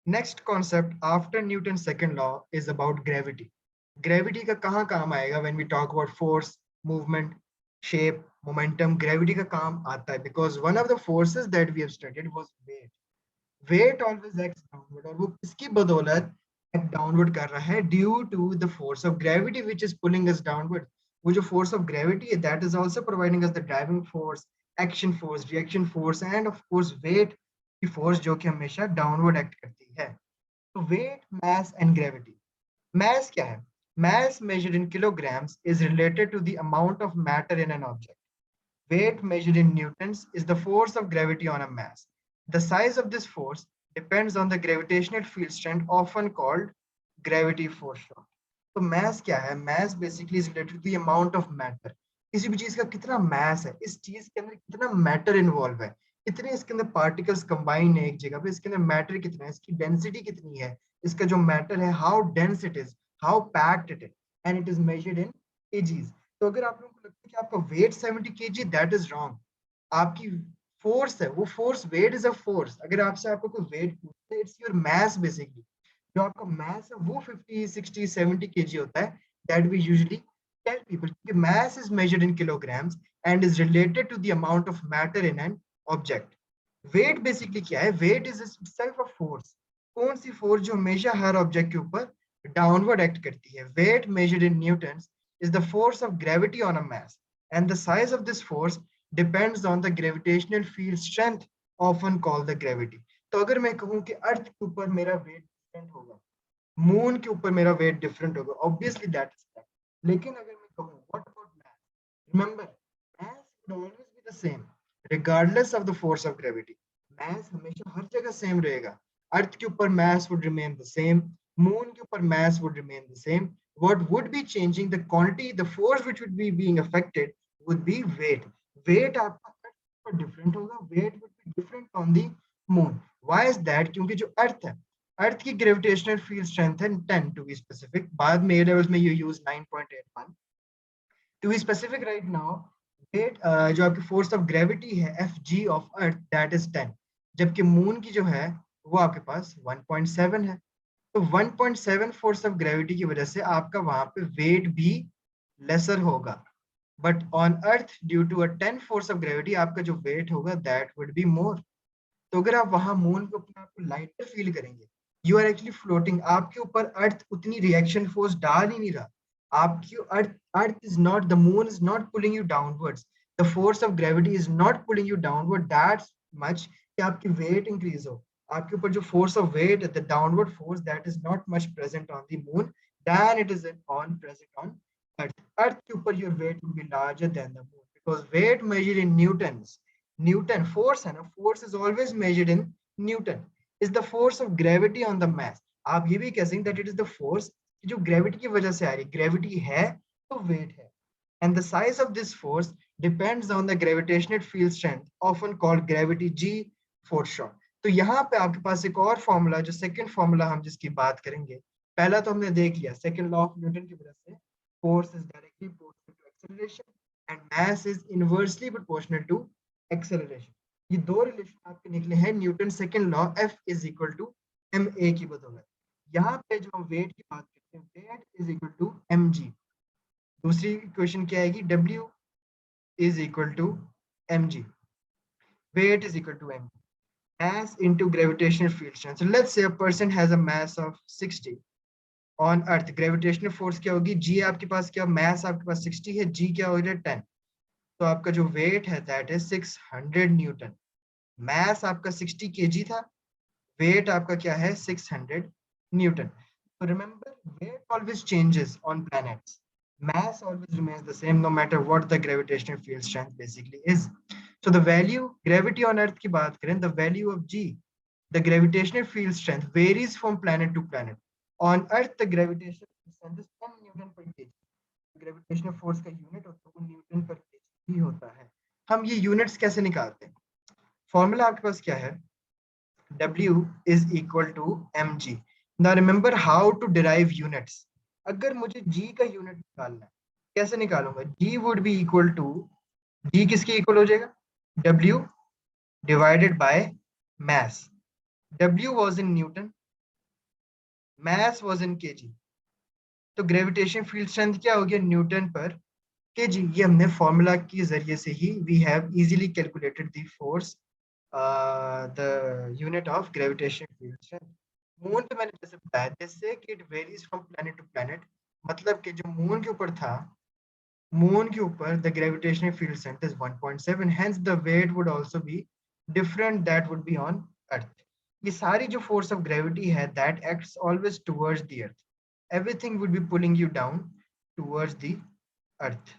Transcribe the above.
Next concept after Newton second law is about gravity. Gravity का कहाँ काम आएगा when we talk about force, movement, shape, momentum? Gravity का काम आता है because one of the forces that we have studied was weight. Weight always acts downward, और वो किसकी बदौलत एक्ट डाउनवर्ड कर रहा है? Due to the force of gravity which is pulling us downward. वो जो फोर्स ऑफ ग्रेविटी है that is also providing us the driving force, action force, reaction force and of course weight की force जो कि हमेशा downward act करती है। तो weight, mass and gravity. Mass क्या है? Mass measured in kilograms is related to the amount of matter in an object. Weight measured in newtons is the force of gravity on a mass. The size of this force depends on the gravitational field strength, often called gravity force short. तो mass क्या है? Mass basically is related to the amount of matter. किसी भी चीज का कितना mass है, इस चीज के अंदर कितना matter involve है, कितने इसके अंदर particles combine है एक जगह पे, इसके अंदर matter कितना है, इसकी density कितनी है, इसका जो matter है how dense it is, how packed it is, and it is measured in kgs. तो अगर आप लोगों को लगता है कि आपका weight 70 kg, that is wrong. आपकी फोर्स है वो force, weight is a force. अगर आपसे आपको कोई वेट पूछता है, इट्स योर मास बेसिकली। जो आपका मास है वो 50 60 70 kg होता है, that we usually tell people कि mass is measured in kilograms and is related to the amount of matter in an object. Weight basically क्या है? Weight is itself a force. कौन सी फोर्स? जो हमेशा हर ऑब्जेक्ट के ऊपर डाउनवर्ड एक्ट करती है। Weight measured in newtons is the force of gravity on a mass, and the size of this force depends on the gravitational field strength, often called the gravity. तो अगर मैं कहूँ कि अर्थ के ऊपर मेरा वेट डिफरेंट होगा, मून के ऊपर मेरा वेट डिफरेंट होगा, ऑब्वियसली दैट इज फैक्ट। लेकिन अगर मैं कहूँ what about mass, remember mass would always be the same regardless of the force of gravity. mass हमेशा हर जगह सेम रहेगा। अर्थ के ऊपर mass would remain the same, moon के ऊपर mass would remain the same. What would be changing? The quantity, the force which would be being affected would be weight. Weight आपका अर्थ पर different होगा, weight would be different on the moon. Why is that? क्योंकि जो अर्थ है, अर्थ की gravitational field strength है 10 to be specific. बाद में ए लेवल्स में you use 9.81 to be specific. Right now weight जो आपकी फोर्स ऑफ ग्रेविटी है F G of earth that is 10, जबकि मून की जो है वो आपके पास 1.7 है। तो 1.7 फोर्स ऑफ ग्रेविटी की वजह से आपका वहां पे वेट भी लेसर होगा, but on earth due to a 10 force of gravity आपका जो वेट होगा दैट वुड बी मोर। तो अगर आप वहां मून पे अपने आप को लाइटर फील करेंगे, यू आर एक्चुअली फ्लोटिंग, आपके ऊपर अर्थ उतनी रिएक्शन फोर्स डाल ही नहीं रहा। आपकी earth earth is not, the moon is not pulling you downwards, the force of gravity is not pulling you downward that's much कि आपकी वेट इंक्रीज हो। आपके ऊपर जो force of weight, the downward force that is not much present on the moon than it is on present on earth. Earth के ऊपर your weight will be larger than the moon because weight measured in Newton's, Newton force है ना, force is always measured in Newton, is the force of gravity on the mass. आप ये भी कह सकते हैं that it is the force जो gravity की वजह से आ रही है। gravity है तो weight है, and the size of this force depends on the gravitational field strength, often called gravity G force short. तो यहाँ पे आपके पास एक और फॉर्मूला, जो सेकंड फॉर्मूला हम जिसकी बात करेंगे, पहला तो हमने देख लिया सेकंड लॉ ऑफ न्यूटन की वजह से force is directly proportional to acceleration and mass is inversely proportional to acceleration. ये दो रिलेशन आपके निकले हैं Newton second law F is equal to M A की बदौलत। यहाँ पे जो हम वेट की बात करते हैं, weight is equal to M G. दूसरी इक्वेशन क्या आएगी? W is equal to M G, weight is equal to M mass into gravitational field strength. So let's say a person has a mass of 60 on earth, gravitational force क्या होगी? g आपके पास क्या, mass आपके पास 60 है, g क्या हो गया 10, तो आपका जो वेट है दैट इज 600 न्यूटन। मास आपका 60 केजी था, वेट आपका क्या है 600 न्यूटन। तो remember weight always changes on planets, mass always remains the same no matter what the gravitational field strength basically is. So the value gravity on earth की बात करें, the value of g, the gravitational field strength varies from planet to planet. On earth the gravitational strength is 10 newton per kg, gravitational force का unit होता है वो Newton पर KG ही होता है। हम ये यूनिट्स कैसे निकालते हैं? फॉर्मूला आपके पास क्या है? W is equal to mg. Now remember how to derive units. अगर मुझे g का यूनिट निकालना है, कैसे निकालूंगा? g would be equal to, g किसके इक्वल हो जाएगा? W divided by mass. W was in Newton, mass was in kg. तो ग्रेविटेशन फील्ड स्ट्रेंथ क्या हो गया न्यूटन पर केजी. ये हमने फॉर्मूला के जरिए से ही we have easily calculated the force, the unit of gravitation field strength. Moon पे मैंने जैसे बताया जैसे कि it varies from planet to planet, मतलब कि जो मून के ऊपर था, मून के ऊपर the gravitational field strength is 1.7, hence the weight would also be different that would be on earth. ये सारी जो force of gravity है that acts always towards the earth, everything would be pulling you down towards the earth.